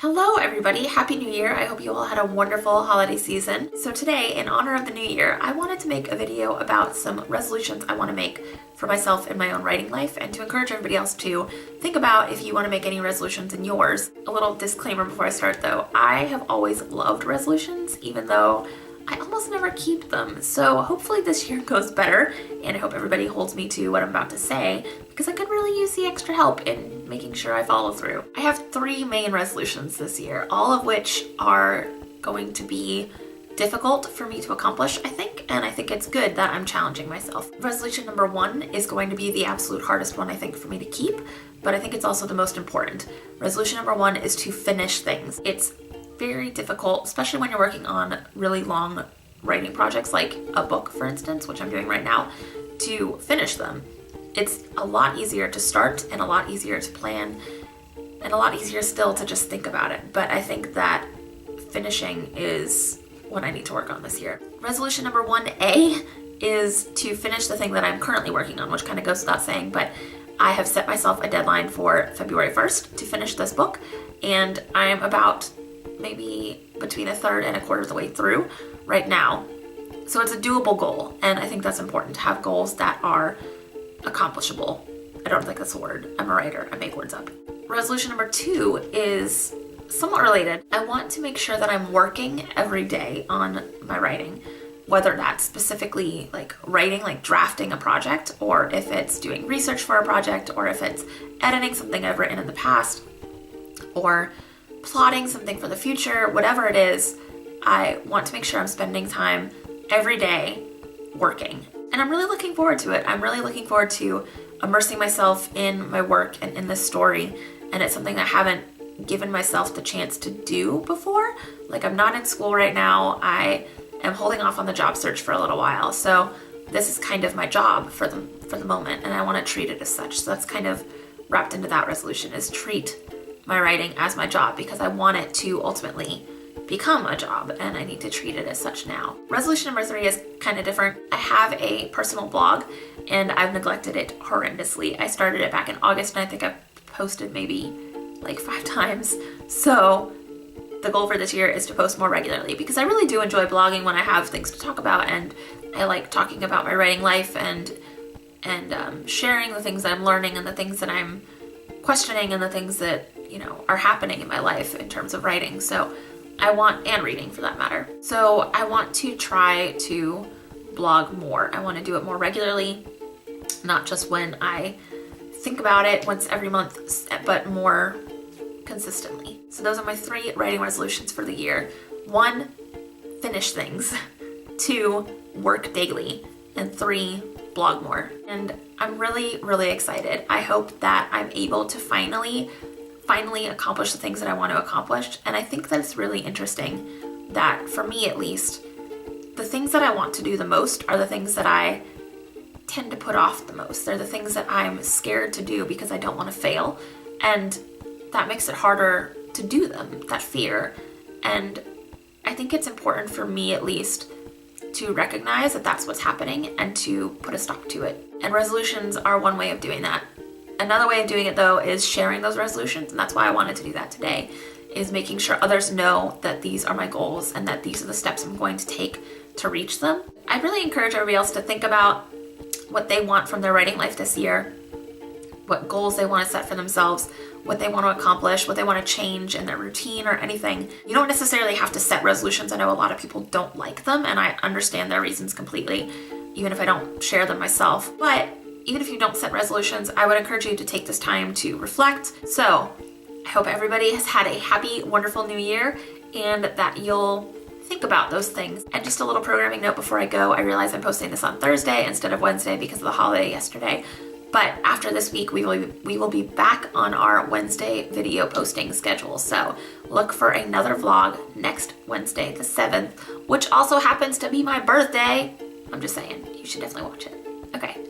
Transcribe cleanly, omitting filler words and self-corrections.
Hello everybody, Happy New Year. I hope you all had a wonderful holiday season. So today, in honor of the new year, I wanted to make a video about some resolutions I want to make for myself in my own writing life and to encourage everybody else to think about if you want to make any resolutions in yours. A little disclaimer before I start though, I have always loved resolutions even though I almost never keep them. So hopefully this year goes better and I hope everybody holds me to what I'm about to say because I could really use the extra help in making sure I follow through. I have 3 main resolutions this year, all of which are going to be difficult for me to accomplish, I think, and I think it's good that I'm challenging myself. Resolution number 1 is going to be the absolute hardest one, I think, for me to keep, but I think it's also the most important. Resolution number 1 is to finish things. It's very difficult, especially when you're working on really long writing projects like a book, for instance, which I'm doing right now, to finish them. It's a lot easier to start and a lot easier to plan and a lot easier still to just think about it. But I think that finishing is what I need to work on this year. Resolution number 1A is to finish the thing that I'm currently working on, which kind of goes without saying, but I have set myself a deadline for February 1st to finish this book, and I'm about maybe between a third and a quarter of the way through right now. So it's a doable goal, and I think that's important to have goals that are accomplishable. I don't think that's a word. I'm a writer. I make words up. Resolution number 2 is somewhat related. I want to make sure that I'm working every day on my writing, whether that's specifically like writing, like drafting a project, or if it's doing research for a project, or if it's editing something I've written in the past, or plotting something for the future, whatever it is, I want to make sure I'm spending time every day working. And I'm really looking forward to it. I'm really looking forward to immersing myself in my work and in this story. And it's something I haven't given myself the chance to do before. Like, I'm not in school right now. I am holding off on the job search for a little while. So this is kind of my job for the moment, and I want to treat it as such. So that's kind of wrapped into that resolution, is treat my writing as my job, because I want it to ultimately become a job and I need to treat it as such now. Resolution number 3 is kind of different. I have a personal blog and I've neglected it horrendously. I started it back in August and I think I've posted maybe like 5 times. So the goal for this year is to post more regularly because I really do enjoy blogging when I have things to talk about, and I like talking about my writing life and sharing the things that I'm learning and the things that I'm questioning and the things that, you know, are happening in my life in terms of writing. So and reading for that matter. So I want to try to blog more. I want to do it more regularly, not just when I think about it once every month, but more consistently. So those are my 3 writing resolutions for the year. 1, finish things. 2, work daily. And 3, blog more. And I'm really, really excited. I hope that I'm able to finally accomplish the things that I want to accomplish. And I think that it's really interesting that, for me at least, the things that I want to do the most are the things that I tend to put off the most. They're the things that I'm scared to do because I don't want to fail. And that makes it harder to do them, that fear. And I think it's important for me at least to recognize that that's what's happening and to put a stop to it. And resolutions are one way of doing that. Another way of doing it though is sharing those resolutions, and that's why I wanted to do that today, is making sure others know that these are my goals and that these are the steps I'm going to take to reach them. I really encourage everybody else to think about what they want from their writing life this year, what goals they want to set for themselves, what they want to accomplish, what they want to change in their routine or anything. You don't necessarily have to set resolutions. I know a lot of people don't like them, and I understand their reasons completely, even if I don't share them myself. But even if you don't set resolutions, I would encourage you to take this time to reflect. So I hope everybody has had a happy, wonderful new year and that you'll think about those things. And just a little programming note before I go, I realize I'm posting this on Thursday instead of Wednesday because of the holiday yesterday. But after this week, we will be back on our Wednesday video posting schedule. So look for another vlog next Wednesday, the 7th, which also happens to be my birthday. I'm just saying, you should definitely watch it. Okay.